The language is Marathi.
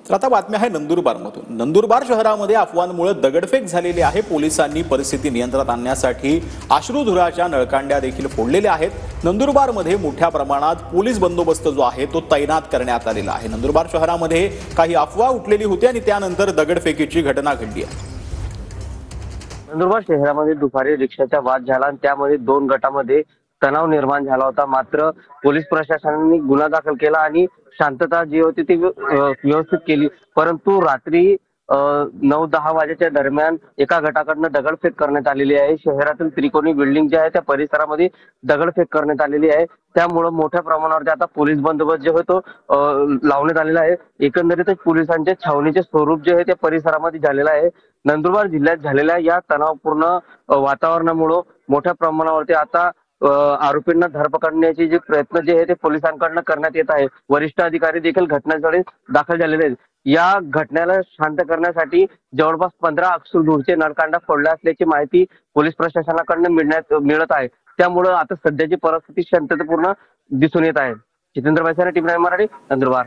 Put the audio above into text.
तर आता बातमी आहे नंदुरबारमधून। नंदुरबार शहरामध्ये अफवांमुळे दगडफेक झालेली आहे। पोलिसांनी परिस्थिती नियंत्रणात आणण्यासाठी अश्रुधुराच्या नळकांड्या देखील फोडलेल्या आहेत। नंदुरबारमध्ये मोठ्या प्रमाणात पोलीस बंदोबस्त जो आहे तो तैनात करण्यात आलेला आहे। नंदुरबार शहरामध्ये काही अफवा उठलेली होती आणि त्यानंतर दगडफेकीची घटना घडली आहे। नंदुरबार शहरामध्ये दुपारी रिक्षाचा वाद झाला आणि त्यामध्ये दोन गटामध्ये तणाव निर्माण झाला होता। मात्र पोलीस प्रशासनाने गुन्हा दाखल केला आणि शांतता जी होती ती व्यवस्थित केली। परंतु रात्री 9-10 वाजेच्या दरम्यान एका गटाकडनं दगडफेक करण्यात आलेली आहे। शहरातील त्रिकोणी बिल्डिंग जे आहे त्या परिसरामध्ये दगडफेक करण्यात आलेली आहे। त्यामुळे मोठ्या प्रमाणावरती आता पोलीस बंदोबस्त जे होतो लावण्यात आलेला आहे। एकंदरीतच पोलिसांच्या छावणीचे स्वरूप जे आहे त्या परिसरामध्ये झालेलं आहे। नंदुरबार जिल्ह्यात झालेल्या या तणावपूर्ण वातावरणामुळे मोठ्या प्रमाणावरती आता आरोपींना धरपकडण्याचे जे प्रयत्न जे आहे ते पोलिसांकडून करण्यात येत आहे। वरिष्ठ अधिकारी देखील घटनास्थळी दाखल झालेले आहेत। या घटनेला शांत करण्यासाठी जवळपास 15 अश्रुधूरचे नळकांडा फोडला असल्याची माहिती पोलीस प्रशासनाकडून मिळत आहे। त्यामुळे आता सध्याची परिस्थिती शांततापूर्ण दिसून येत आहे। जितेंद्र भाईसारे, टीव्ही 9 मराठी, नंदुरबार।